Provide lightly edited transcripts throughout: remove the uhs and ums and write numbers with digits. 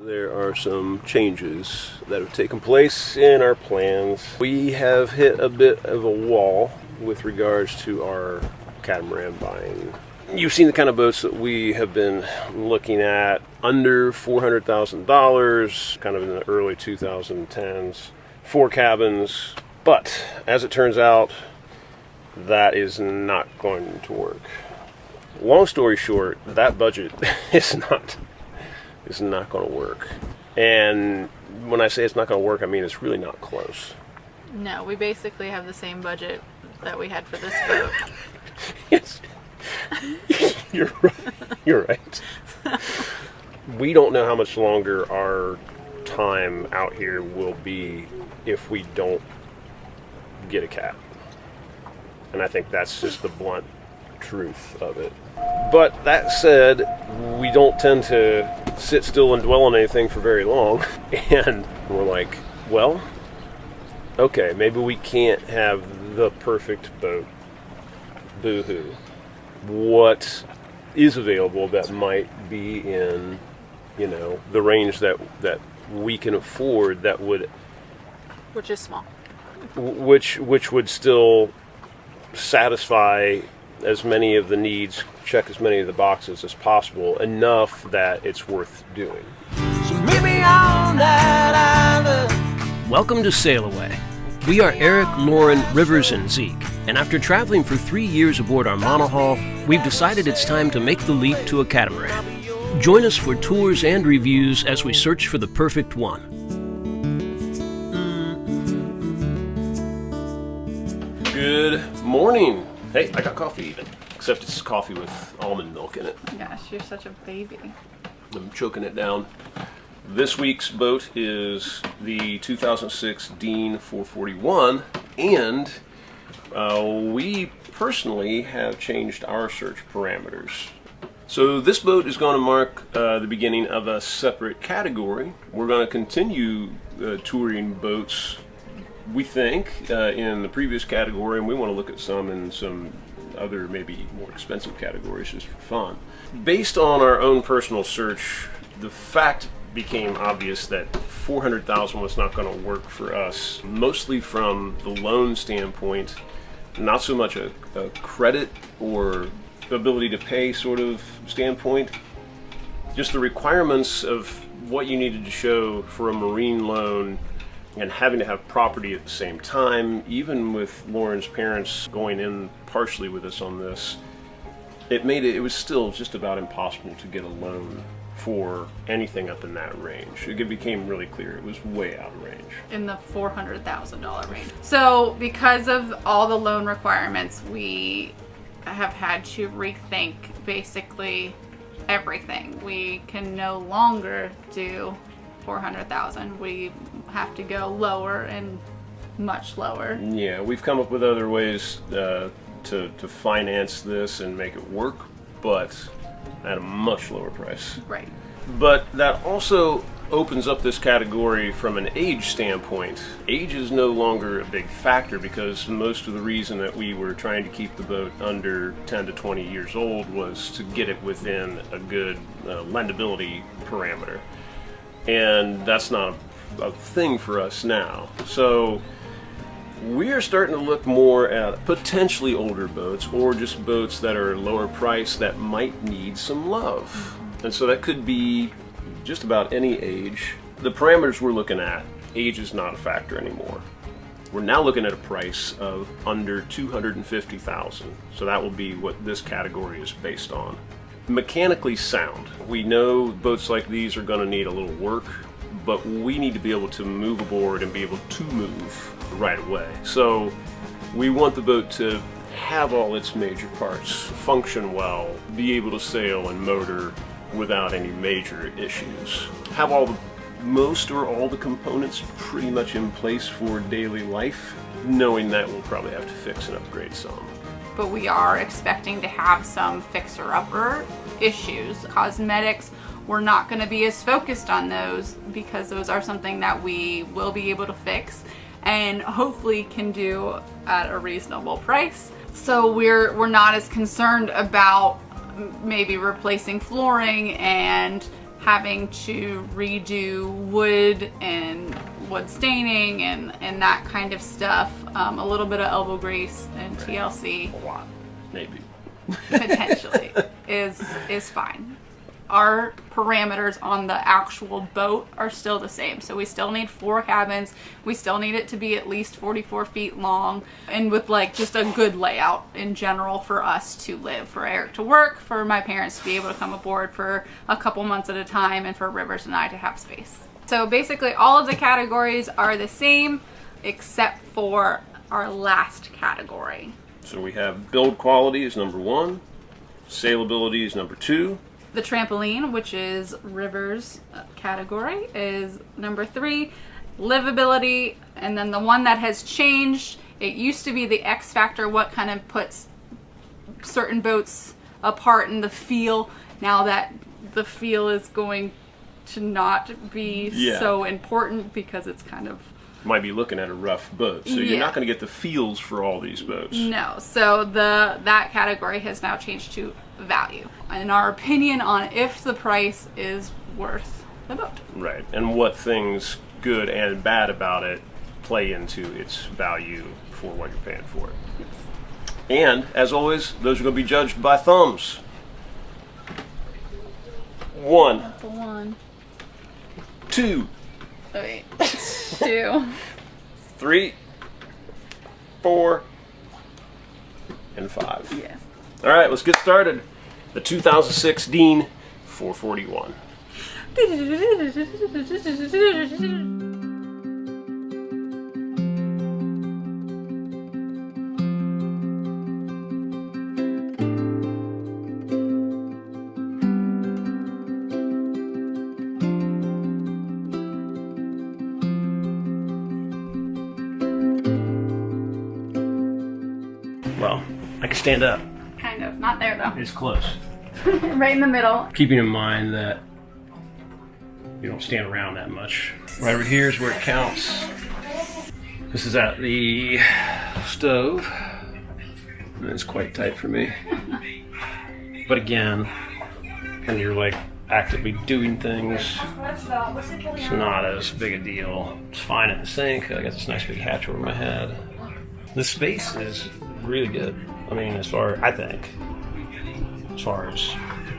There are some changes that have taken place in our plans. We have hit a bit of a wall with regards to our catamaran buying. You've seen the kind of boats that we have been looking at, under $400,000, kind of in the early 2010s, 4 cabins. But as it turns out, that is not going to work. Long story short, that budget is not going to work. And when I say it's not going to work, I mean it's really not close. No, we basically have the same budget that we had for this boat. Yes. You're right. You're right. We don't know how much longer our time out here will be if we don't get a cat. And I think that's just the blunt truth of it. But that said, we don't tend to sit still and dwell on anything for very long. And we're like, well, okay, maybe we can't have the perfect boat. Boo-hoo. What is available that might be in, the range that we can afford that would... Which is small. Which would still satisfy as many of the needs, check as many of the boxes as possible, enough that it's worth doing. So meet me on that island. Welcome to SailAway. We are Eric, Lauren, Rivers, and Zeke, and after traveling for 3 years aboard our monohull, we've decided it's time to make the leap to a catamaran. Join us for tours and reviews as we search for the perfect one. Good morning. Hey, I got coffee even, except it's coffee with almond milk in it. Gosh, you're such a baby. I'm choking it down. This week's boat is the 2006 Dean 441, and we personally have changed our search parameters. So this boat is going to mark the beginning of a separate category. We're going to continue touring boats, we think, in the previous category, and we want to look at some in some other maybe more expensive categories just for fun. Based on our own personal search, the fact became obvious that $400,000 was not going to work for us, mostly from the loan standpoint, not so much a credit or ability to pay sort of standpoint, just the requirements of what you needed to show for a marine loan and having to have property at the same time. Even with Lauren's parents going in partially with us on this, it was still just about impossible to get a loan for anything up in that range. It became really clear it was way out of range. In the $400,000 range. So because of all the loan requirements, we have had to rethink basically everything. We can no longer do $400,000. We have to go lower and much lower. Yeah, we've come up with other ways to finance this and make it work, but at a much lower price. Right. But that also opens up this category from an age standpoint. Age is no longer a big factor because most of the reason that we were trying to keep the boat under 10 to 20 years old was to get it within a good lendability parameter. And that's not a thing for us now. So we are starting to look more at potentially older boats or just boats that are lower price that might need some love. And so that could be just about any age. The parameters we're looking at, age is not a factor anymore. We're now looking at a price of under $250,000. So that will be what this category is based on. Mechanically sound. We know boats like these are going to need a little work, but we need to be able to move aboard and be able to move right away. So we want the boat to have all its major parts, function well, be able to sail and motor without any major issues. Have most or all the components pretty much in place for daily life, knowing that we'll probably have to fix and upgrade some. But we are expecting to have some fixer-upper issues. Cosmetics, we're not going to be as focused on those because those are something that we will be able to fix and hopefully can do at a reasonable price. So we're not as concerned about maybe replacing flooring and having to redo wood and wood staining and that kind of stuff. A little bit of elbow grease and TLC. A lot, maybe. Potentially is fine. Our parameters on the actual boat are still the same. So we still need 4 cabins. We still need it to be at least 44 feet long and with like just a good layout in general for us to live, for Eric to work, for my parents to be able to come aboard for a couple months at a time, and for Rivers and I to have space. So basically all of the categories are the same except for our last category. So we have build quality is number 1, sailability is number 2. The trampoline, which is Rivers category, is number 3. Livability, and then the one that has changed, it used to be the X factor, what kind of puts certain boats apart in the feel. Now that the feel is going to not be so important because it's kind of... Might be looking at a rough boat, so you're not going to get the feels for all these boats. No, so that category has now changed to value, and our opinion on if the price is worth the boat. Right, and what things good and bad about it play into its value for what you're paying for it. And as always, those are going to be judged by thumbs. 1, That's the one. 2, Wait. 2. 3, 4, and 5. Yes. All right, let's get started. The 2006 Dean 441. Well, I can stand up. Kind of. Not there though. It's close. Right in the middle. Keeping in mind that you don't stand around that much. Right over here is where it counts. This is at the stove. And it's quite tight for me. But again, when you're like actively doing things, it's not as big a deal. It's fine in the sink. I got this nice big hatch over my head. The space is really good. I mean, as far as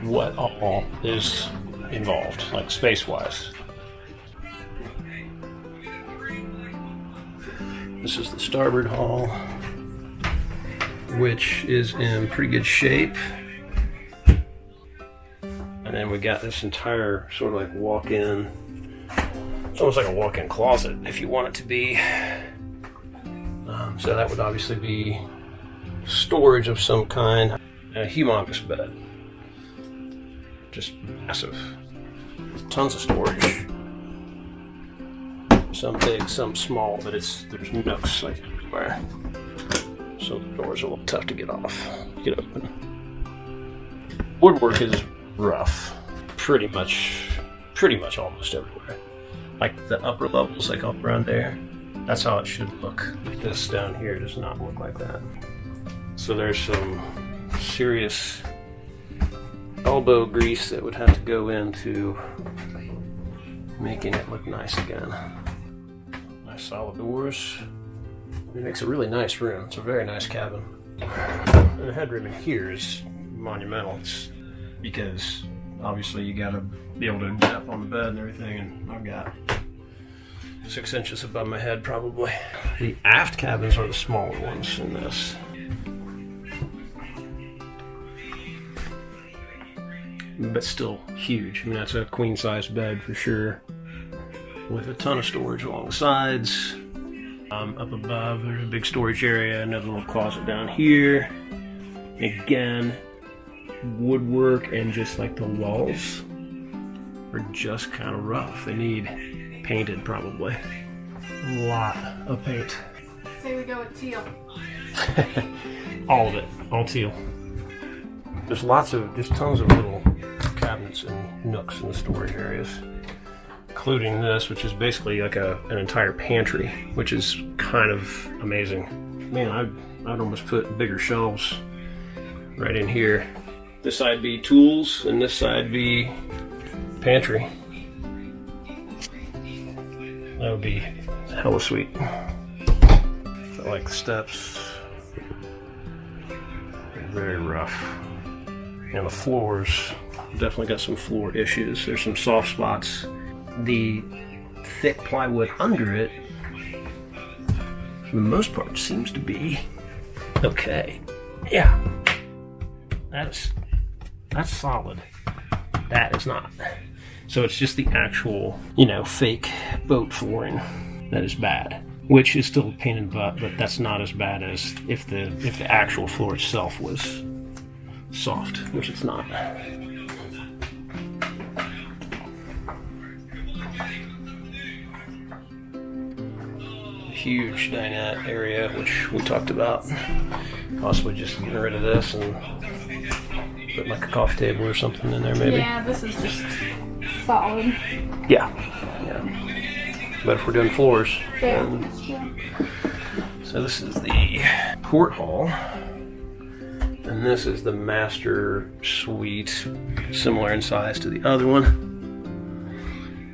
what all is involved, like space-wise. This is the starboard hull, which is in pretty good shape. And then we got this entire sort of like walk-in, it's almost like a walk-in closet if you want it to be. So that would obviously be storage of some kind. A humongous bed. Just massive. Tons of storage. Some big, some small, but there's nooks like everywhere. So the doors are a little tough to get open. Woodwork is rough. Pretty much almost everywhere. Like the upper levels, like up around there. That's how it should look. This down here does not look like that. So there's some serious elbow grease that would have to go into making it look nice again. Nice solid doors. It makes a really nice room. It's a very nice cabin. And the headroom in here is monumental. It's because obviously you gotta be able to get up on the bed and everything, and I've got 6 inches above my head probably. The aft cabins are the smaller ones in this. But still huge. I mean, that's a queen size bed for sure, with a ton of storage along the sides. Up above there's a big storage area, another little closet down here. Again, woodwork, and just like the walls are just kind of rough. They need painted probably. A lot of paint. Say we go with teal. All of it, all teal. There's tons of little cabinets and nooks in the storage areas, including this, which is basically like an entire pantry, which is kind of amazing. Man, I'd almost put bigger shelves right in here. This side be tools, and this side be pantry. That would be hella sweet. I like the steps. Very rough. And the floors, definitely got some floor issues. There's some soft spots. The thick plywood under it, for the most part, seems to be okay. Yeah. That's solid. That is not. So it's just the actual, fake boat flooring that is bad, which is still a pain in the butt, but that's not as bad as if the actual floor itself was soft, which it's not. Huge dinette area, which we talked about. Possibly just getting rid of this and putting like a coffee table or something in there, maybe. Yeah, this is just solid. Yeah. But if we're doing floors, Yeah. So this is the port hall, and this is the master suite, similar in size to the other one,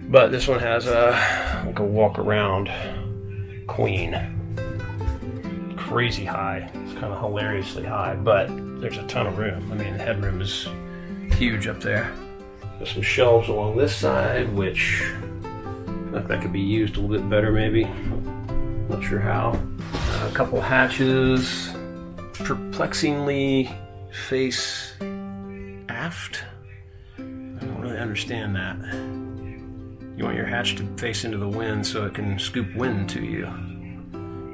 but this one has like a walk around queen. Crazy high. It's kind of hilariously high, but there's a ton of room. I mean, the headroom is huge up there. There's some shelves along this side, which that could be used a little bit better, maybe. Not sure how. A couple hatches. Perplexingly face aft. I don't really understand that. You want your hatch to face into the wind so it can scoop wind to you,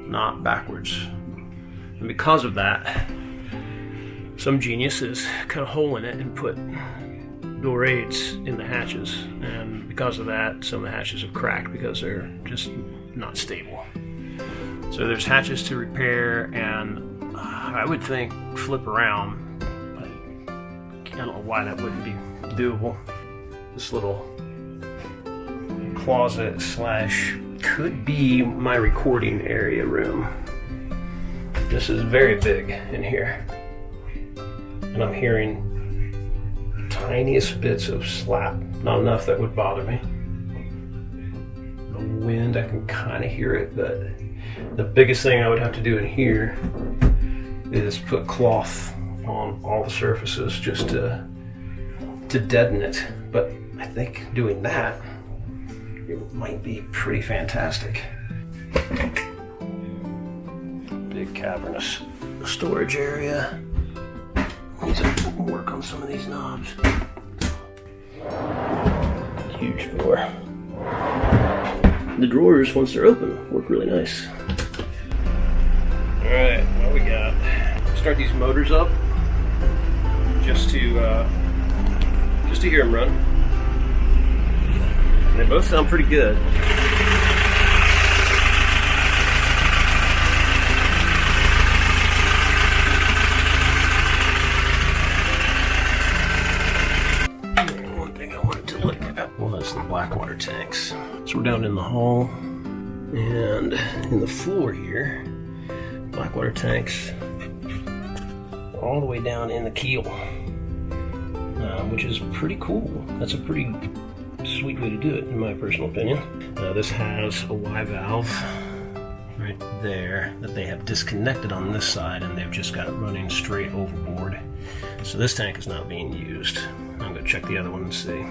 not backwards. And because of that, some genius has cut a hole in it and put door aids in the hatches. And because of that, some of the hatches have cracked because they're just not stable. So there's hatches to repair, and I would think flip around, but I don't know why that wouldn't be doable. This little closet slash could be my recording area room. This is very big in here, and I'm hearing tiniest bits of slap, not enough that would bother me. The wind, I can kind of hear it, but the biggest thing I would have to do in here is put cloth on all the surfaces just to deaden it. But I think doing that, it might be pretty fantastic. Big cavernous storage area. Need to work on some of these knobs. Huge door. The drawers, once they're open, work really nice. Alright, what we got? Start these motors up just to hear them run. And they both sound pretty good. One thing I wanted to look at was the black water tanks. So we're down in the hall, and in the floor here, black water tanks all the way down in the keel, which is pretty cool. That's a pretty sweet way to do it, in my personal opinion. This has a Y valve right there that they have disconnected on this side, and they've just got it running straight overboard. So this tank is not being used. I'm going to check the other one and see.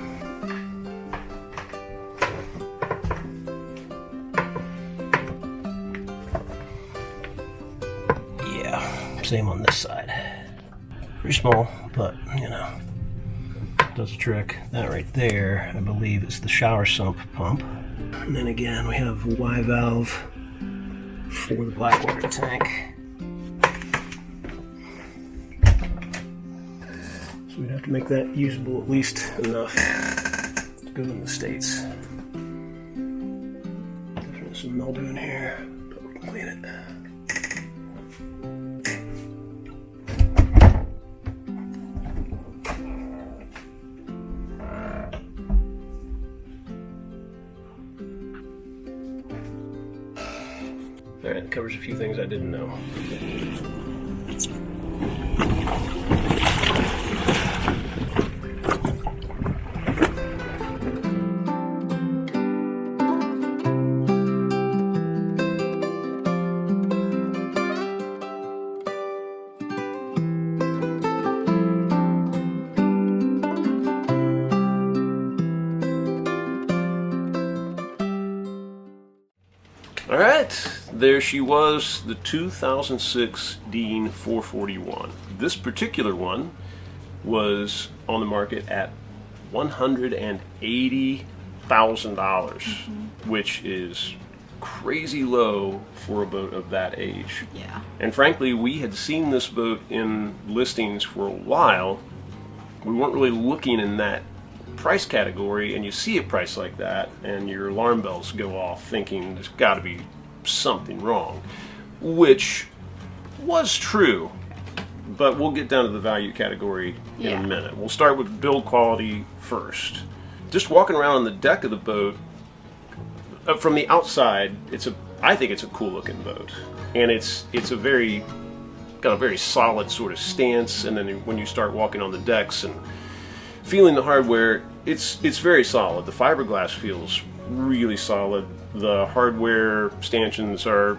Yeah, same on this side. Pretty small, but does the trick. That right there, I believe, is the shower sump pump. And then again, we have a Y valve for the black water tank. So we'd have to make that usable at least enough to go in the States. Definitely some mildew in here, but we can clean it. Alright, covers a few things I didn't know. All right, there she was, the 2006 Dean 441. This particular one was on the market at $180,000, which is crazy low for a boat of that age. Yeah. And frankly, we had seen this boat in listings for a while. We weren't really looking in that price category, and you see a price like that and your alarm bells go off thinking there's got to be something wrong, which was true, but we'll get down to the value category in a minute. We'll start with build quality first. Just walking around on the deck of the boat, from the outside, I think it's a cool looking boat, and it's a got a very solid sort of stance, and then when you start walking on the decks and feeling the hardware, it's very solid. The fiberglass feels really solid. The hardware stanchions are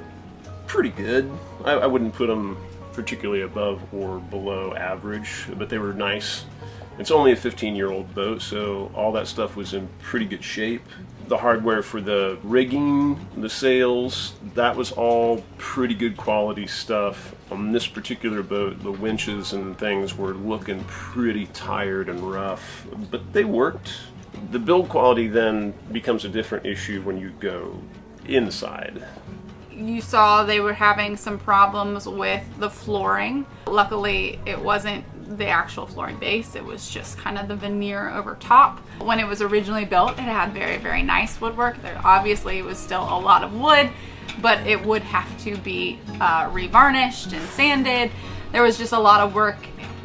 pretty good. I wouldn't put them particularly above or below average, but they were nice. It's only a 15-year-old boat, so all that stuff was in pretty good shape. The hardware for the rigging, the sails, that was all pretty good quality stuff. On this particular boat, the winches and things were looking pretty tired and rough, but they worked. The build quality then becomes a different issue when you go inside. You saw they were having some problems with the flooring. Luckily, it wasn't the actual flooring base, it was just kind of the veneer over top. When it was originally built, it had very, very nice woodwork. There obviously was still a lot of wood, but it would have to be revarnished and sanded. There was just a lot of work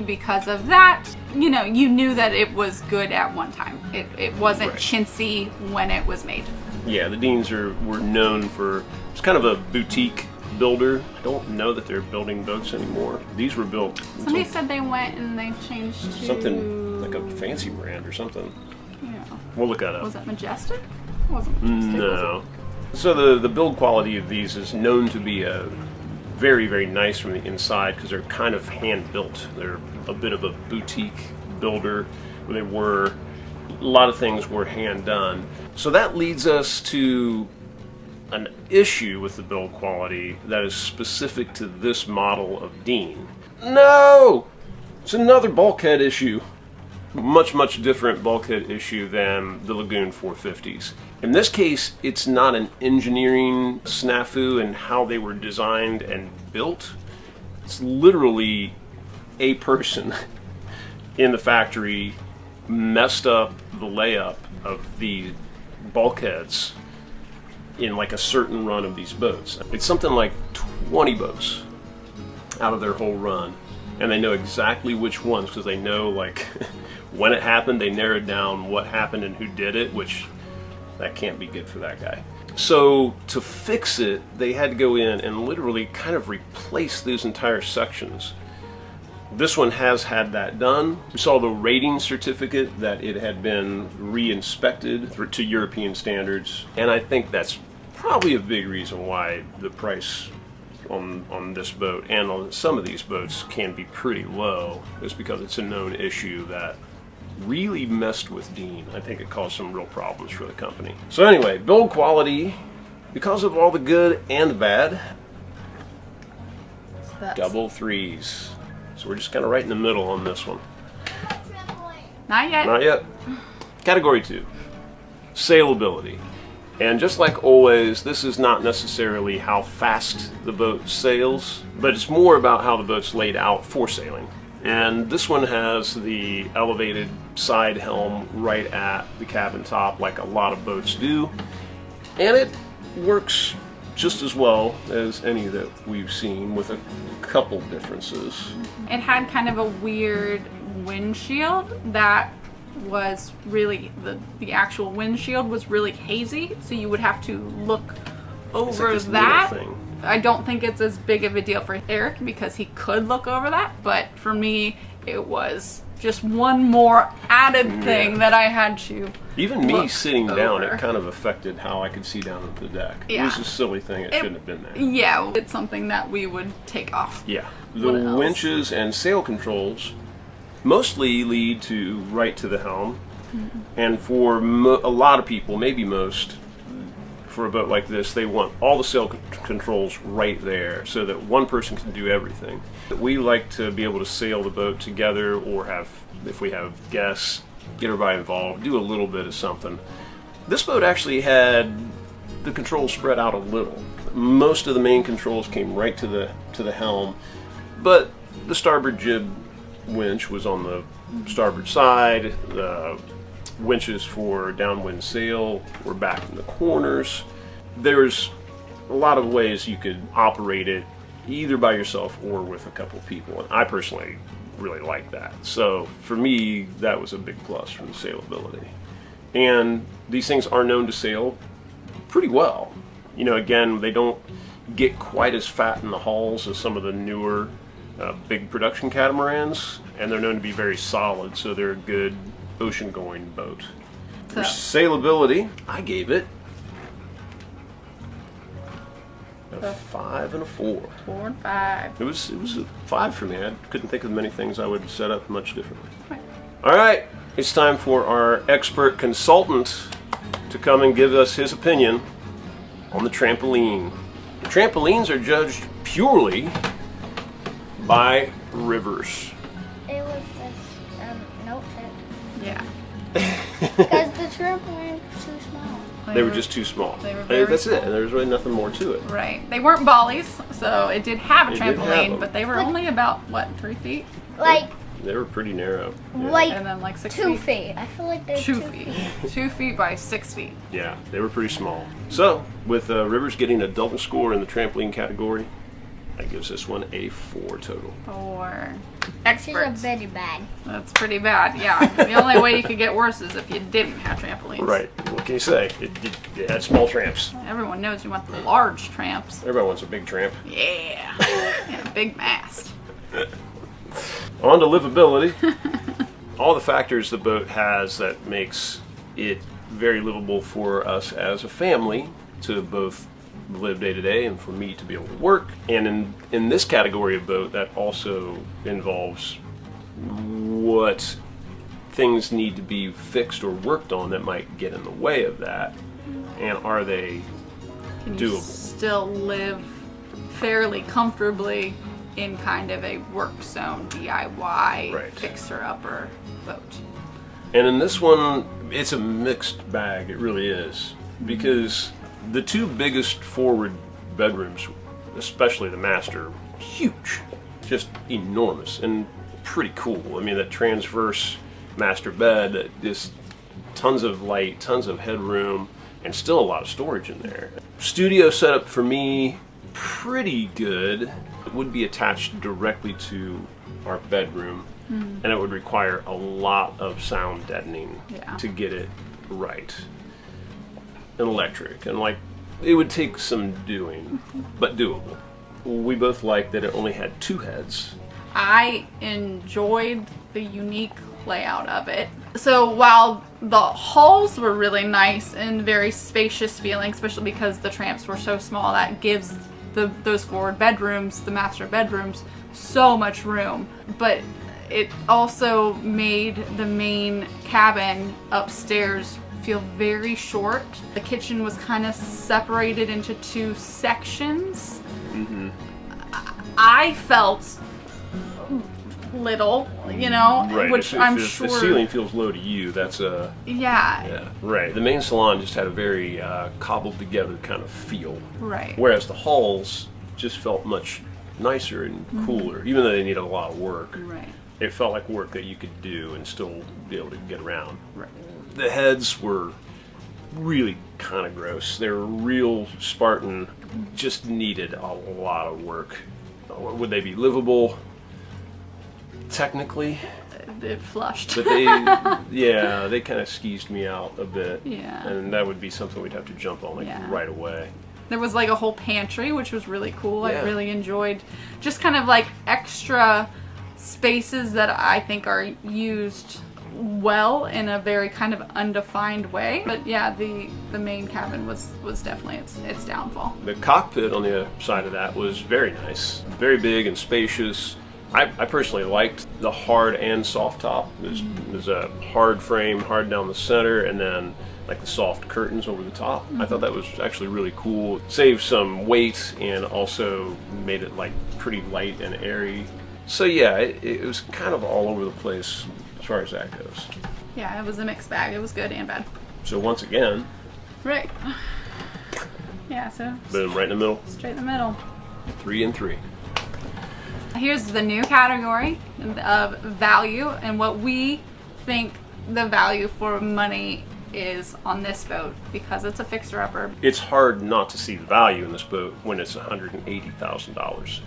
because of that. You know, you knew that it was good at one time. It wasn't chintzy when it was made. Yeah, the Deans were known for, it's kind of a boutique builder. I don't know that they're building boats anymore. These were built. Somebody said they went and they changed to something like a fancy brand or something. Yeah. We'll look that up. Was it Majestic? It wasn't Majestic. No. So the build quality of these is known to be very, very nice from the inside because they're kind of hand built. They're a bit of a boutique builder. A lot of things were hand done. So that leads us to an issue with the build quality that is specific to this model of Dean. No! It's another bulkhead issue. Much, much different bulkhead issue than the Lagoon 450s. In this case, it's not an engineering snafu in how they were designed and built. It's literally a person in the factory messed up the layup of the bulkheads in like a certain run of these boats. It's something like 20 boats out of their whole run, and they know exactly which ones because they know like when it happened. They narrowed down what happened and who did it, which that can't be good for that guy. So to fix it, they had to go in and literally kind of replace those entire sections. This one has had that done. We saw the rating certificate that it had been re-inspected to European standards, and I think that's probably a big reason why the price on this boat and on some of these boats can be pretty low, is because it's a known issue that really messed with Dean. I think it caused some real problems for the company. So anyway, build quality, because of all the good and the bad, double threes. So we're just kind of right in the middle on this one. Not yet. Not yet. Category 2, sailability. And just like always, this is not necessarily how fast the boat sails, but it's more about how the boat's laid out for sailing. And this one has the elevated side helm right at the cabin top, like a lot of boats do. And it works just as well as any that we've seen, with a couple differences. It had kind of a weird windshield that was really, the actual windshield was really hazy, so you would have to look over like that. thing. I don't think it's as big of a deal for Eric because he could look over that, but for me it was just one more added thing that I had to Even me sitting down, over. it kind of affected how I could see down at the deck. Yeah. It was a silly thing, it shouldn't have been there. Yeah, it's something that we would take off. Yeah. The What else? winches and sail controls mostly lead to right to the helm. And for a lot of people, maybe most, for a boat like this, they want all the sail controls right there so that one person can do everything. We like to be able to sail the boat together, or if we have guests, get everybody involved, do a little bit of something. This boat actually had the controls spread out a little. Most of the main controls came right to the helm, but the starboard jib winch was on the starboard side. The winches for downwind sail were back in the corners. There's a lot of ways you could operate it, either by yourself or with a couple people, and I personally really like that. So for me, that was a big plus from the sailability. And these things are known to sail pretty well. You know, again, they don't get quite as fat in the hulls as some of the newer big production catamarans, and they're known to be very solid, so they're a good ocean-going boat. For sailability, I gave it a 5 and a 4. 4 and 5. It was a 5 for me. I couldn't think of many things I would set up much differently. Right. All right, it's time for our expert consultant to come and give us his opinion on the trampoline. The trampolines are judged purely by Rivers. It was this notepad. Yeah. Because the trampoline was too small. They were just too small. They were very That's small. it. There's really nothing more to it. Right. They weren't bollies, so it did have a It did have trampoline, them. but they were only about, what, 3 feet? Like, They were pretty narrow. Yeah. like And then like 6 2 feet. feet. I feel like they're 2 2 feet. feet. 2 feet by 6 feet. Yeah, they were pretty small. So, with Rivers getting a double score in the trampoline category, that gives this one a 4 total. For This experts. is very bad. That's pretty bad, yeah. The only way you could get worse is if you didn't have trampolines. Right. What can you say? It had small tramps. Everyone knows you want the large tramps. Everybody wants a big tramp. Yeah. Yeah, big mast. On to livability. All the factors the boat has that makes it very livable for us as a family to both live day to day and for me to be able to work. And in this category of boat, that also involves what things need to be fixed or worked on that might get in the way of that, and are they Can you doable. still live fairly comfortably in kind of a work zone DIY Right. fixer-upper boat? And in this one, it's a mixed bag. It really is. Because the two biggest forward bedrooms, especially the master, huge. Just enormous and pretty cool. I mean, that transverse master bed, just tons of light, tons of headroom, and still a lot of storage in there. Studio setup for me, pretty good. It would be attached directly to our bedroom, and it would require a lot of sound deadening Yeah. to get it right. And electric, and like, it would take some doing, but doable. We both liked that it only had 2 heads. I enjoyed the unique layout of it. So while the halls were really nice and very spacious feeling, especially because the tramps were so small, that gives those forward bedrooms, the master bedrooms, so much room. But it also made the main cabin upstairs feel very short. The kitchen was kind of separated into 2 sections. I felt little, you know, Right, which if I'm the sure. ceiling feels low to you, that's a... Yeah, Yeah, right. The main salon just had a very cobbled together kind of feel. right. Whereas the halls just felt much nicer and cooler, even though they needed a lot of work. Right. It felt like work that you could do and still be able to get around. Right. The heads were really kind of gross. They were real Spartan, just needed a lot of work. Would they be livable? Technically, It flushed. but they, yeah, they kind of skeezed me out a bit. Yeah. And that would be something we'd have to jump on like Yeah. right away. There was like a whole pantry, which was really cool. Yeah. I really enjoyed just kind of like extra spaces that I think are used well in a very kind of undefined way. But yeah, the main cabin was definitely its downfall. The cockpit on the other side of that was very nice, very big and spacious. I personally liked the hard and soft top. There's a hard frame, hard down the center, and then like the soft curtains over the top. I thought that was actually really cool. Saved some weight and also made it like pretty light and airy. So yeah, it was kind of all over the place as far as that goes. Yeah, it was a mixed bag. It was good and bad. So once again, Right. Yeah, so boom, right in the middle. straight in the middle. 3 and 3. Here's the new category of value and what we think the value for money is on this boat because it's a fixer-upper. It's hard not to see the value in this boat when it's $180,000.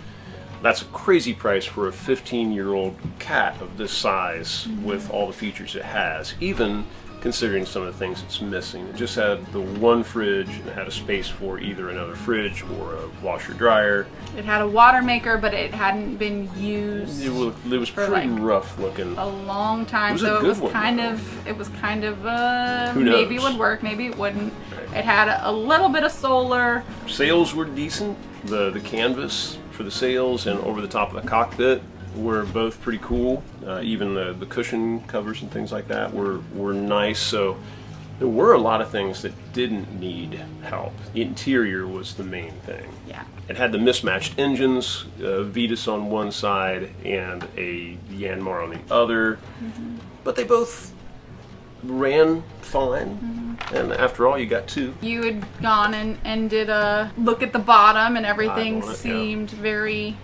That's a crazy price for a 15-year-old cat of this size with all the features it has, even considering some of the things it's missing. It just had the one fridge and it had a space for either another fridge or a washer dryer. It had a water maker, but it hadn't been used It was for, pretty like, rough looking. a long time. It was a So good one, it was kind of Who maybe it knows? would work, maybe it wouldn't. Right. It had a little bit of solar. Sails were decent. The canvas for the sails and over the top of the cockpit were both pretty cool. Even the cushion covers and things like that were nice. So there were a lot of things that didn't need help. The interior was the main thing. Yeah. It had the mismatched engines, Vetus on one side and a Yanmar on the other. But they both ran fine. And after all, you got 2. You had gone and did a look at the bottom and everything Eyeball it, yeah. seemed very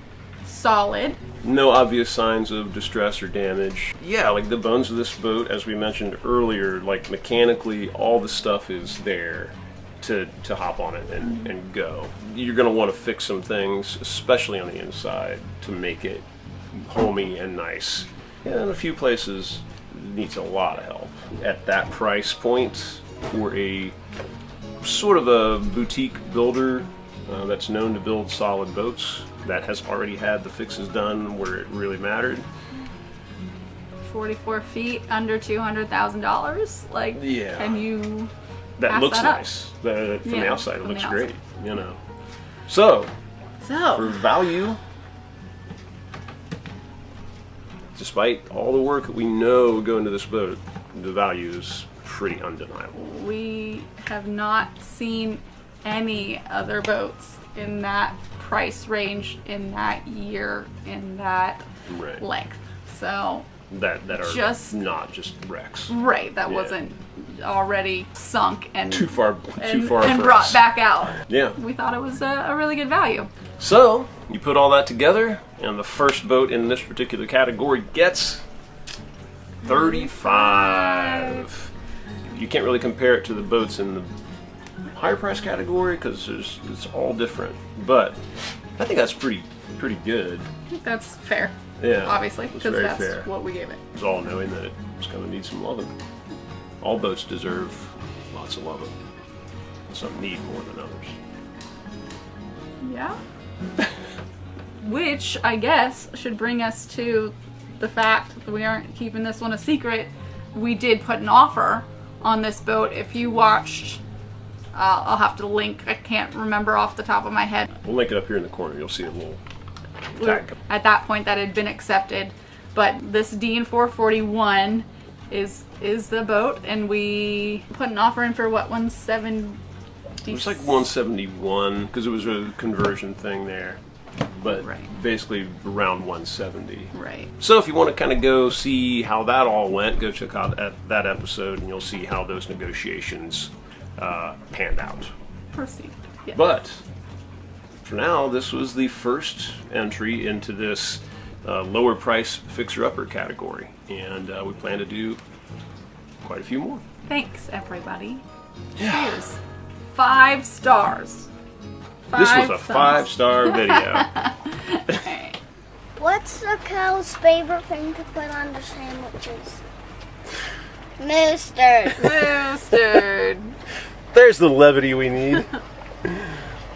solid. No obvious signs of distress or damage. Yeah, like the bones of this boat, as we mentioned earlier, like mechanically, all the stuff is there to hop on it and go. You're going to want to fix some things, especially on the inside, to make it homey and nice. Yeah, in a few places, it needs a lot of help. At that price point, for a sort of a boutique builder that's known to build solid boats, that has already had the fixes done where it really mattered. 44 feet under $200,000. Like, Yeah. can you That pass looks that up? nice. From the Yeah, outside, it from looks the great. You know. So, for So, value, despite all the work that we know would go into this boat, the value is pretty undeniable. we have not seen any other boats in that price range, in that year, in that Right. length. So, That are Just- not just wrecks. right, that Yeah. wasn't already sunk and Too far and for brought us. back out. Yeah. We thought it was a really good value. So, you put all that together, and the first boat in this particular category gets 35. You can't really compare it to the boats in the higher price category because it's all different. But I think that's pretty good. I think that's fair, Yeah, obviously, it's because very that's fair. what we gave it. It's all knowing that it's going to need some loving. All boats deserve lots of loving. Some need more than others. Yeah. Which, I guess, should bring us to the fact that we aren't keeping this one a secret. We did put an offer on this boat. If you watched, I'll have to link, I can't remember off the top of my head. We'll link it up here in the corner. You'll see a little tag. At that point, that had been accepted. But this Dean 441 is the boat, and we put an offer in for what, 170? It was like 171 because it was a conversion thing there, but Right. basically around 170. Right. So if you want to kind of go see how that all went, go check out that episode and you'll see how those negotiations panned out. Proceed. Yeah. But for now, this was the first entry into this lower price fixer-upper category, and we plan to do quite a few more. Thanks, everybody. Cheers. 5 stars. This was a thumbs. 5-star video. What's the cow's favorite thing to put on the sandwiches? Mustard. Mustard. There's the levity we need.